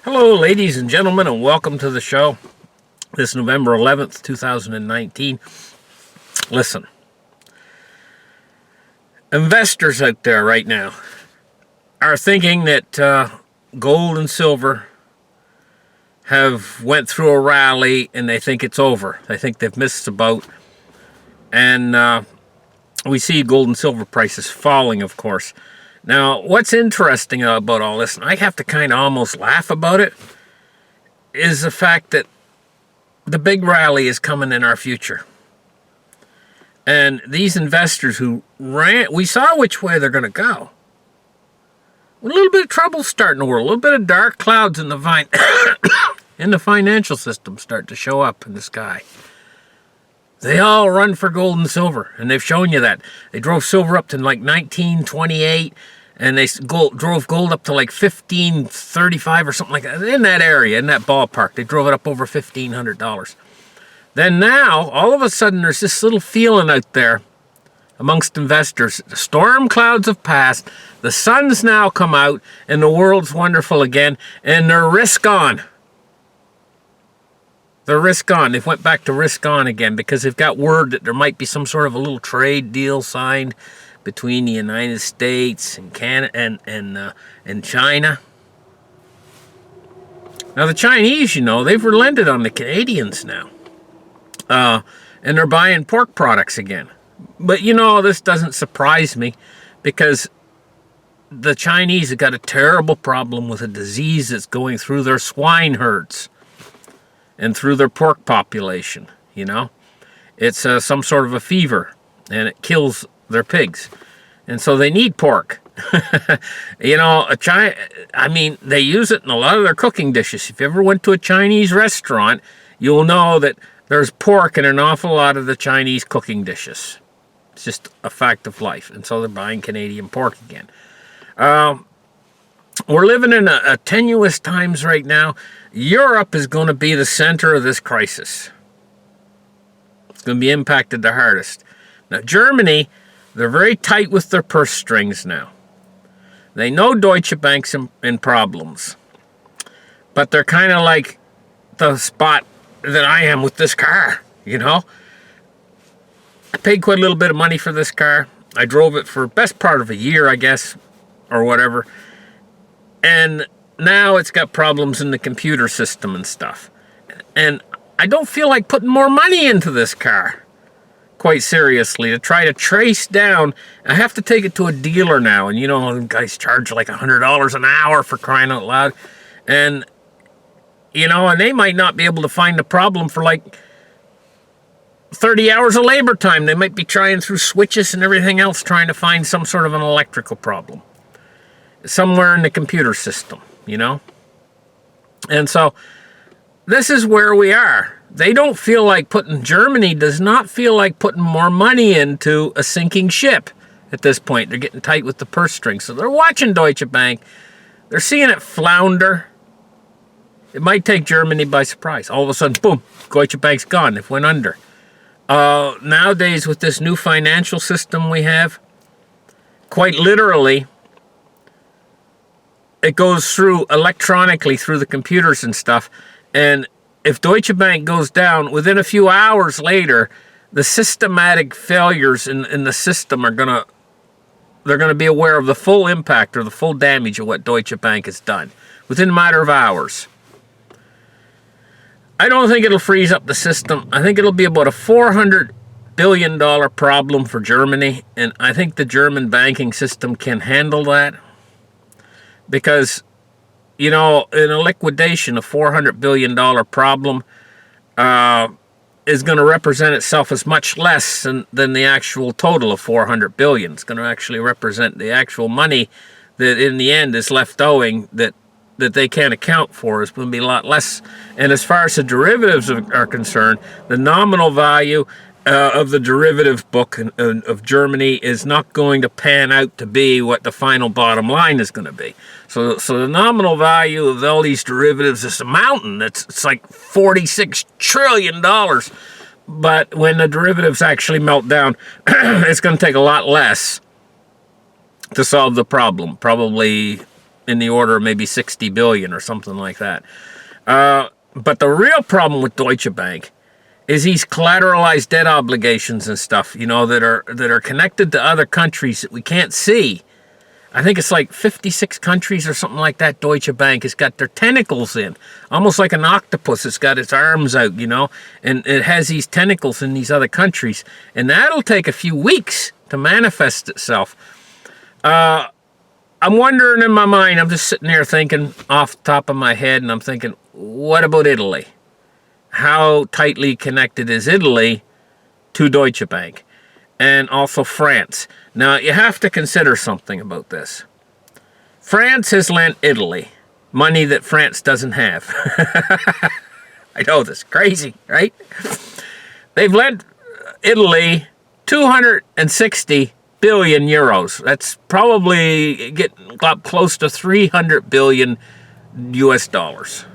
Hello, ladies and gentlemen, and welcome to the show. This November 11th, 2019. Listen, investors out there right now are thinking that gold and silver have went through a rally and they think it's over. They think they've missed the boat. And we see gold and silver prices falling, of course. Now, what's interesting about all this, and I have to kind of almost laugh about it, is the fact that the big rally is coming in our future. And these investors who ran, we saw which way they're going to go. A little bit of trouble starting the world, a little bit of dark clouds in the in the financial system start to show up in the sky. They all run for gold and silver, and they've shown you that. They drove silver up to like 1928, and they drove gold up to like 1535 or something like that. In that area, in that ballpark, they drove it up over $1,500. Then now, all of a sudden, there's this little feeling out there amongst investors. The storm clouds have passed, the sun's now come out, and the world's wonderful again, and they're risk on. They're risk on. They've went back to risk on again because they've got word that there might be some sort of a little trade deal signed between the United States and Canada and China. Now the Chinese, they've relented on the Canadians now, and they're buying pork products again. But this doesn't surprise me because the Chinese have got a terrible problem with a disease that's going through their swine herds and through their pork population. It's some sort of a fever, and it kills their pigs, and so they need pork. They use it in a lot of their cooking dishes. If you ever went to a Chinese restaurant, you'll know that there's pork in an awful lot of the Chinese cooking dishes. It's just a fact of life, and so they're buying Canadian pork again. We're living in a tenuous times right now. Europe is going to be the center of this crisis. It's going to be impacted the hardest. Now, Germany, they're very tight with their purse strings now. They know Deutsche Bank's in problems. But they're kind of like the spot that I am with this car, I paid quite a little bit of money for this car. I drove it for best part of a year, I guess, or whatever. And now it's got problems in the computer system and stuff. And I don't feel like putting more money into this car, quite seriously, to try to trace down. I have to take it to a dealer now. And the guys charge like $100 an hour for crying out loud. And, and they might not be able to find the problem for like 30 hours of labor time. They might be trying through switches and everything else, trying to find some sort of an electrical problem somewhere in the computer system, And so this is where we are. They don't feel like Germany does not feel like putting more money into a sinking ship at this point. They're getting tight with the purse strings. So they're watching Deutsche Bank. They're seeing it flounder. It might take Germany by surprise. All of a sudden, boom, Deutsche Bank's gone. It went under. Nowadays, with this new financial system we have, quite literally, it goes through electronically through the computers and stuff. And if Deutsche Bank goes down, within a few hours later, the systematic failures in the system they're going to be aware of the full impact or the full damage of what Deutsche Bank has done within a matter of hours. I don't think it'll freeze up the system. I think it'll be about a $400 billion problem for Germany, and I think the German banking system can handle that. Because, in a liquidation, a $400 billion problem is going to represent itself as much less than the actual total of $400 billion. It's going to actually represent the actual money that in the end is left owing that they can't account for. Is going to be a lot less. And as far as the derivatives are concerned, the nominal value of the derivative book of Germany is not going to pan out to be what the final bottom line is going to be. So the nominal value of all these derivatives is a mountain. It's like $46 trillion. But when the derivatives actually melt down, it's going to take a lot less to solve the problem. Probably in the order of maybe 60 billion or something like that. But the real problem with Deutsche Bank is these collateralized debt obligations and stuff, you know, that are connected to other countries that we can't see. I think it's like 56 countries or something like that. Deutsche Bank has got their tentacles in, almost like an octopus. It's got its arms out, you know, and it has these tentacles in these other countries. And that'll take a few weeks to manifest itself. I'm wondering in my mind, I'm just sitting there thinking off the top of my head, and I'm thinking, what about Italy? How tightly connected is Italy to Deutsche Bank? And also France. Now, you have to consider something about this. France has lent Italy money that France doesn't have. I know, this is crazy, right? They've lent Italy 260 billion euros. That's probably getting up close to 300 billion US dollars.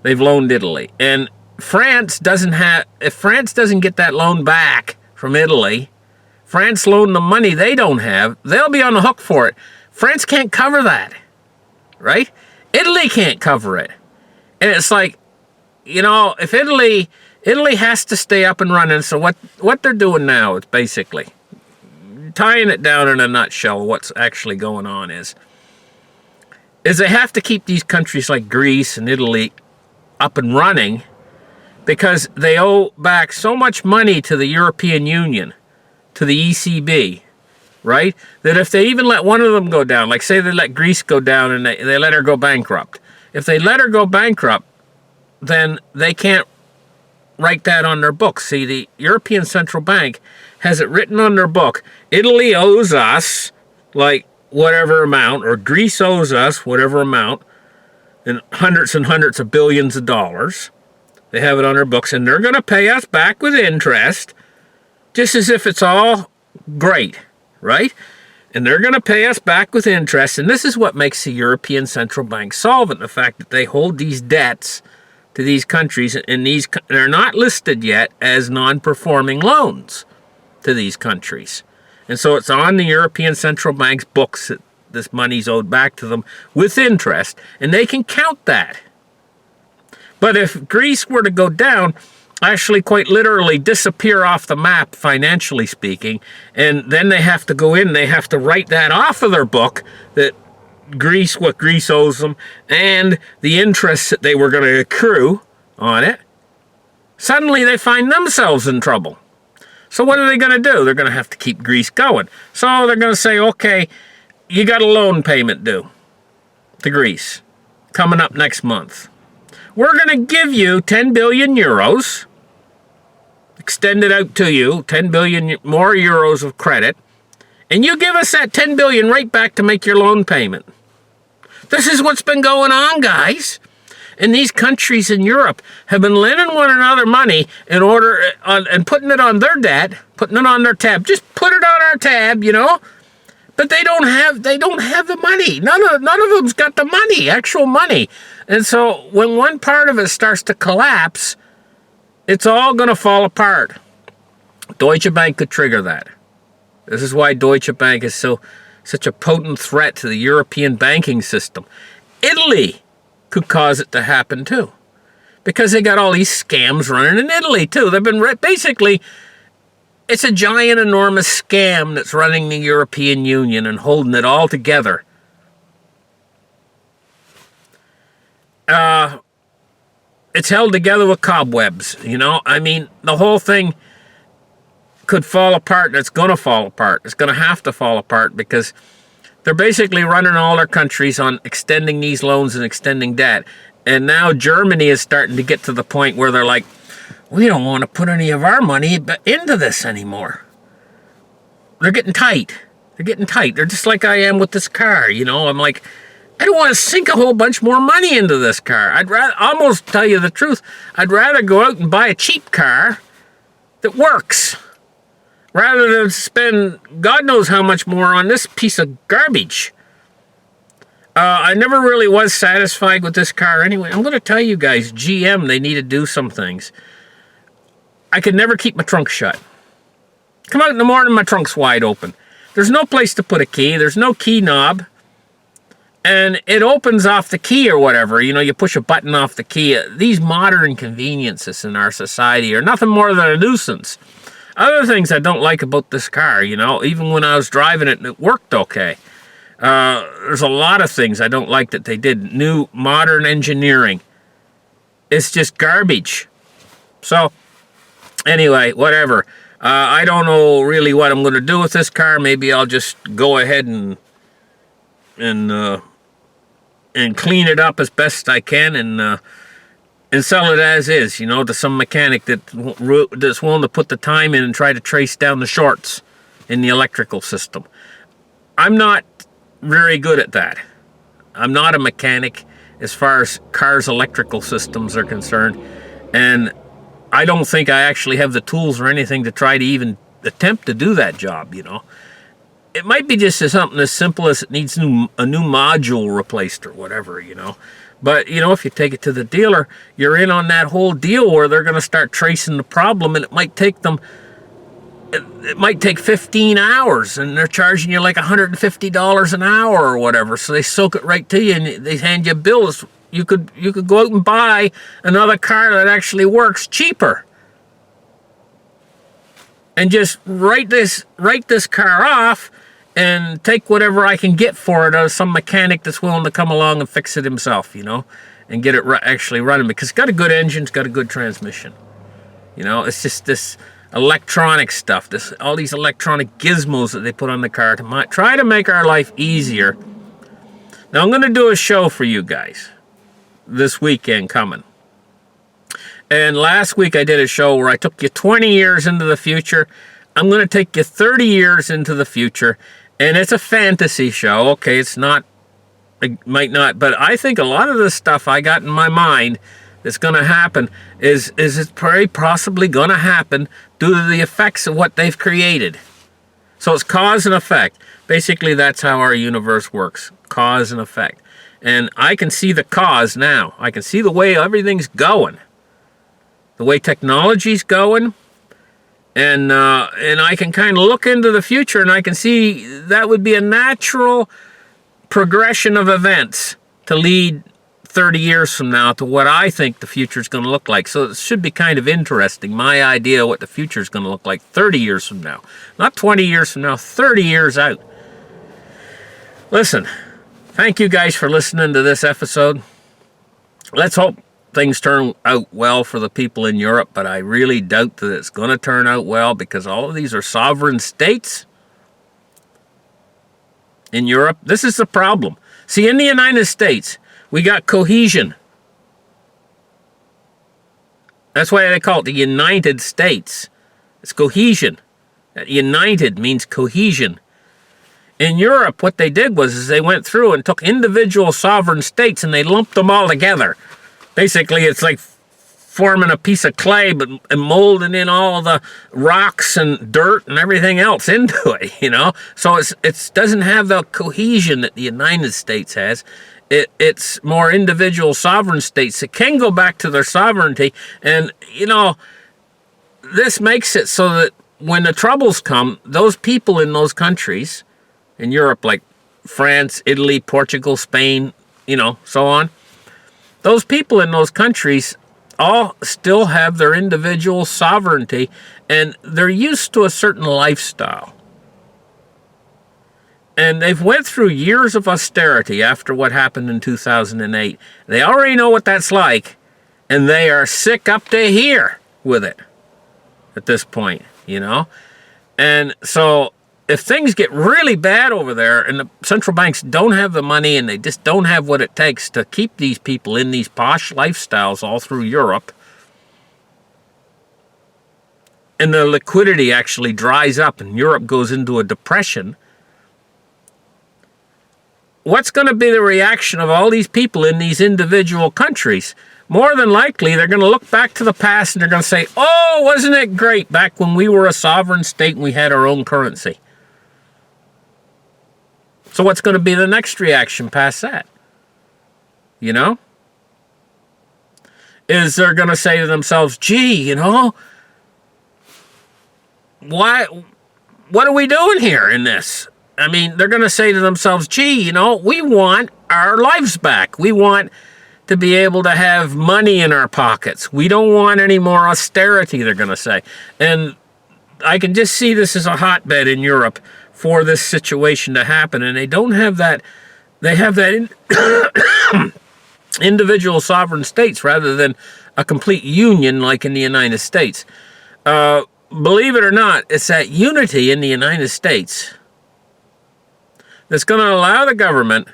They've loaned Italy. And France doesn't have, if France doesn't get that loan back from Italy, France loaned them money they don't have, they'll be on the hook for it. France can't cover that, right? Italy can't cover it. And it's like, you know, if Italy has to stay up and running, so what they're doing now is basically tying it down in a nutshell. What's actually going on is they have to keep these countries like Greece and Italy up and running, because they owe back so much money to the European Union, to the ECB, right? That if they even let one of them go down, like say they let Greece go down and they let her go bankrupt. If they let her go bankrupt, then they can't write that on their book. See, the European Central Bank has it written on their book, Italy owes us like whatever amount, or Greece owes us whatever amount, and hundreds of billions of dollars. They have it on their books, and they're going to pay us back with interest, just as if it's all great, right? And they're going to pay us back with interest, and this is what makes the European Central Bank solvent, the fact that they hold these debts to these countries, and they're not listed yet as non-performing loans to these countries. And so it's on the European Central Bank's books that this money's owed back to them with interest, and they can count that. But if Greece were to go down, actually quite literally disappear off the map, financially speaking, and then they have to go in, they have to write that off of their book, that what Greece owes them, and the interest that they were going to accrue on it, suddenly they find themselves in trouble. So what are they going to do? They're going to have to keep Greece going. So they're going to say, okay, you got a loan payment due to Greece coming up next month. We're going to give you 10 billion euros, extend it out to you, 10 billion more euros of credit, and you give us that 10 billion right back to make your loan payment. This is what's been going on, guys. And these countries in Europe have been lending one another money in order, and putting it on their debt, putting it on their tab. Just put it on our tab, you know. But they don't have the money. None of them's got the money, actual money. And so when one part of it starts to collapse, it's all going to fall apart. Deutsche Bank could trigger that. This is why Deutsche Bank is such a potent threat to the European banking system. Italy could cause it to happen too, because they got all these scams running in Italy too. They've been basically, it's a giant, enormous scam that's running the European Union and holding it all together. It's held together with cobwebs, you know. I mean, the whole thing could fall apart. It's going to fall apart. It's going to have to fall apart, because they're basically running all their countries on extending these loans and extending debt. And now Germany is starting to get to the point where they're like, we don't want to put any of our money into this anymore. They're getting tight. They're getting tight. They're just like I am with this car, you know. I'm like, I don't want to sink a whole bunch more money into this car. I'd rather, almost tell you the truth, I'd rather go out and buy a cheap car that works, rather than spend God knows how much more on this piece of garbage. I never really was satisfied with this car anyway. I'm going to tell you guys, GM, they need to do some things. I could never keep my trunk shut. Come out in the morning, my trunk's wide open. There's no place to put a key. There's no key knob. and it opens off the key or whatever. You know, you push a button off the key. These modern conveniences in our society are nothing more than a nuisance. Other things I don't like about this car, you know, even when I was driving it, it worked okay. There's a lot of things I don't like that they did. New modern engineering. It's just garbage. So, anyway, whatever. I don't know really what I'm going to do with this car. Maybe I'll just go ahead and clean it up as best I can and sell it as is, you know, to some mechanic that's willing to put the time in and try to trace down the shorts in the electrical system. I'm not very good at that. I'm not a mechanic as far as cars' electrical systems are concerned, and I don't think I actually have the tools or anything to try to even attempt to do that job, you know. It might be just something as simple as it needs a new module replaced or whatever, you know. But, you know, if you take it to the dealer, you're in on that whole deal where they're going to start tracing the problem, and it might take 15 hours, and they're charging you like $150 an hour or whatever. So they soak it right to you, and they hand you bills. You could go out and buy another car that actually works cheaper, and just write this car off and take whatever I can get for it out of some mechanic that's willing to come along and fix it himself, you know, and get it actually running, because it's got a good engine, it's got a good transmission. You know, it's just this electronic stuff, all these electronic gizmos that they put on the car to try to make our life easier. Now, I'm going to do a show for you guys this weekend coming. And last week I did a show where I took you 20 years into the future. I'm going to take you 30 years into the future. And it's a fantasy show. Okay, it might not, but I think a lot of the stuff I got in my mind that's going to happen is it's very possibly going to happen due to the effects of what they've created. So it's cause and effect. Basically, that's how our universe works. Cause and effect. And I can see the cause now. I can see the way everything's going. The way technology's going. And I can kind of look into the future, and I can see that would be a natural progression of events to lead 30 years from now to what I think the future is going to look like. So it should be kind of interesting, my idea of what the future is going to look like 30 years from now. Not 20 years from now, 30 years out. Listen, thank you guys for listening to this episode. Let's hope things turn out well for the people in Europe, but I really doubt that it's going to turn out well, because all of these are sovereign states in Europe. This is the problem. See, in the United States, we got cohesion. That's why they call it the United States. It's cohesion. United means cohesion. In Europe, what they did was they went through and took individual sovereign states and they lumped them all together. Basically, it's like forming a piece of clay and molding in all the rocks and dirt and everything else into it, you know? So it doesn't have the cohesion that the United States has. It's more individual sovereign states that can go back to their sovereignty. And, you know, this makes it so that when the troubles come, those people in those countries, in Europe, like France, Italy, Portugal, Spain, you know, so on, those people in those countries all still have their individual sovereignty, and they're used to a certain lifestyle. And they've went through years of austerity after what happened in 2008. They already know what that's like, and they are sick up to here with it at this point, you know? And so if things get really bad over there and the central banks don't have the money and they just don't have what it takes to keep these people in these posh lifestyles all through Europe, and the liquidity actually dries up and Europe goes into a depression, what's going to be the reaction of all these people in these individual countries? More than likely, they're going to look back to the past and they're going to say, oh, wasn't it great back when we were a sovereign state and we had our own currency? So what's going to be the next reaction past that? You know? Is they're going to say to themselves, gee, you know, what are we doing here in this? I mean, they're going to say to themselves, gee, you know, we want our lives back. We want to be able to have money in our pockets. We don't want any more austerity, they're going to say. And I can just see this as a hotbed in Europe for this situation to happen. And they don't have that. They have that individual sovereign states rather than a complete union like in the United States. Believe it or not, it's that unity in the United States that's going to allow the government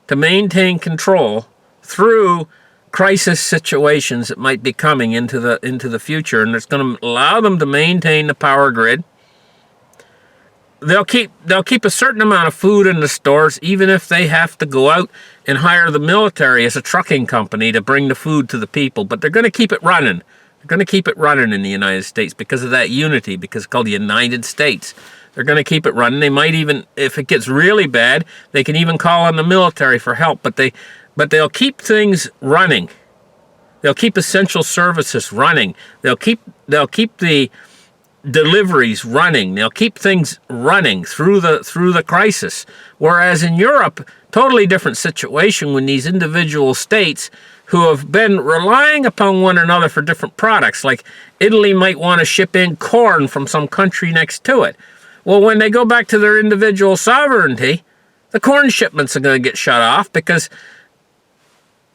to maintain control through crisis situations that might be coming into the future, and it's going to allow them to maintain the power grid. They'll keep a certain amount of food in the stores, even if they have to go out and hire the military as a trucking company to bring the food to the people. But they're going to keep it running. They're going to keep it running in the United States because of that unity, because it's called the United States. They're going to keep it running. They might even, if it gets really bad, they can even call on the military for help. But they'll keep things running. They'll keep essential services running. They'll keep the deliveries running. They'll keep things running through the crisis. Whereas in Europe, totally different situation when these individual states who have been relying upon one another for different products, like Italy might want to ship in corn from some country next to it. Well, when they go back to their individual sovereignty, the corn shipments are going to get shut off because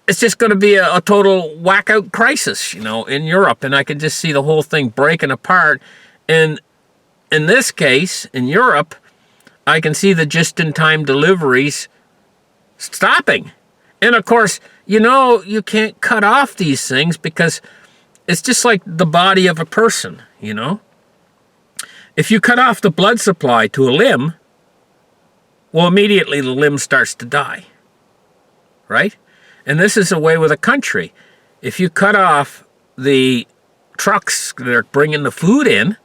it's just going to be a total whack-out crisis, in Europe. And I can just see the whole thing breaking apart. And in this case, in Europe, I can see the just-in-time deliveries stopping. And of course, you can't cut off these things because it's just like the body of a person, If you cut off the blood supply to a limb, well, immediately the limb starts to die, right? And this is the way with a country. If you cut off the trucks that are bringing the food in,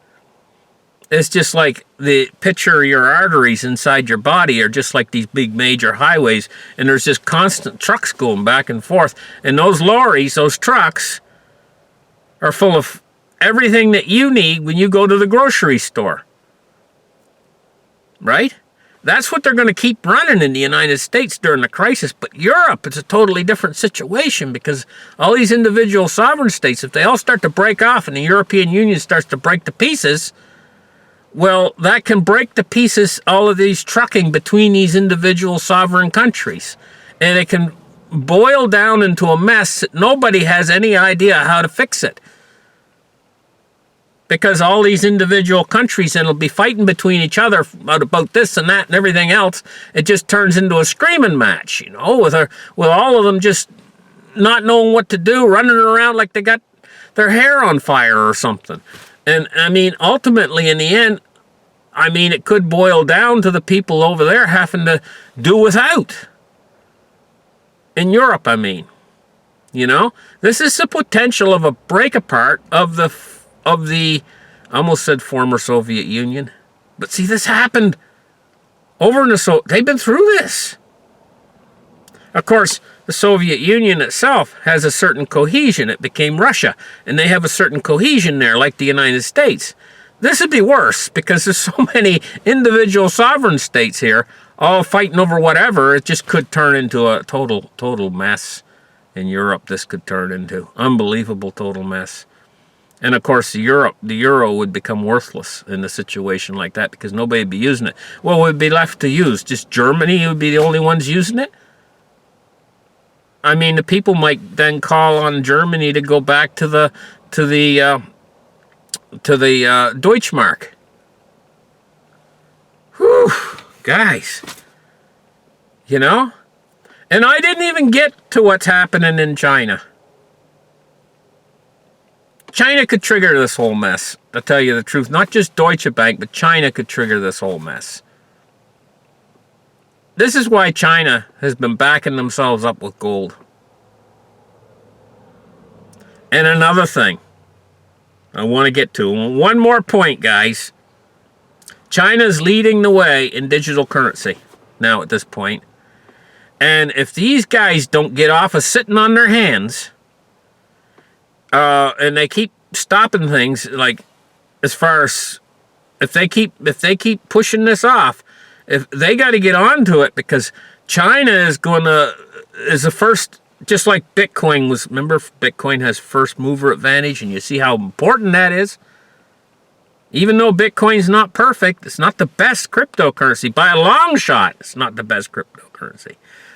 it's just like picture your arteries inside your body are just like these big major highways, and there's just constant trucks going back and forth. And those lorries, those trucks, are full of everything that you need when you go to the grocery store. Right? That's what they're going to keep running in the United States during the crisis. But Europe, it's a totally different situation because all these individual sovereign states, if they all start to break off and the European Union starts to break to pieces, well, that can break to pieces all of these trucking between these individual sovereign countries. And it can boil down into a mess that nobody has any idea how to fix it. Because all these individual countries then will be fighting between each other about this and that and everything else. It just turns into a screaming match, with all of them just not knowing what to do, running around like they got their hair on fire or something. And, ultimately, in the end, it could boil down to the people over there having to do without. In Europe, This is the potential of a break apart of the I almost said former Soviet Union. But see, this happened over in they've been through this. Of course, the Soviet Union itself has a certain cohesion. It became Russia, and they have a certain cohesion there, like the United States. This would be worse because there's so many individual sovereign states here, all fighting over whatever. It just could turn into a total mess in Europe. This could turn into unbelievable total mess. And of course, the euro would become worthless in a situation like that because nobody would be using it. What would be left to use? Just Germany would be the only ones using it? The people might then call on Germany to go back to the Deutsche Bank. Whew, guys. And I didn't even get to what's happening in China. China could trigger this whole mess, to tell you the truth. Not just Deutsche Bank, but China could trigger this whole mess. This is why China has been backing themselves up with gold. And another thing I want to get to. One more point, guys. China's leading the way in digital currency now at this point. And if these guys don't get off of sitting on their hands, and they keep stopping things, like as far as if they keep pushing this off, if they got to get onto it, because China is the first, just like Bitcoin was. Remember, Bitcoin has first mover advantage, and you see how important that is. Even though Bitcoin's not perfect, it's not the best cryptocurrency by a long shot. It's not the best cryptocurrency,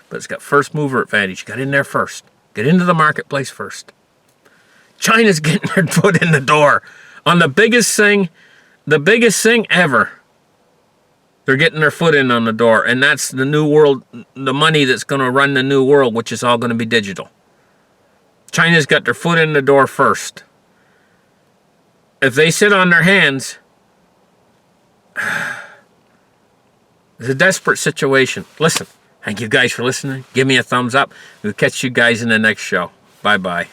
but it's got first mover advantage. You got in there first. Get into the marketplace first. China's getting their foot in the door on the biggest thing ever. They're getting their foot in on the door, and that's the new world, the money that's going to run the new world, which is all going to be digital. China's got their foot in the door first. If they sit on their hands, it's a desperate situation. Listen, thank you guys for listening. Give me a thumbs up. We'll catch you guys in the next show. Bye-bye.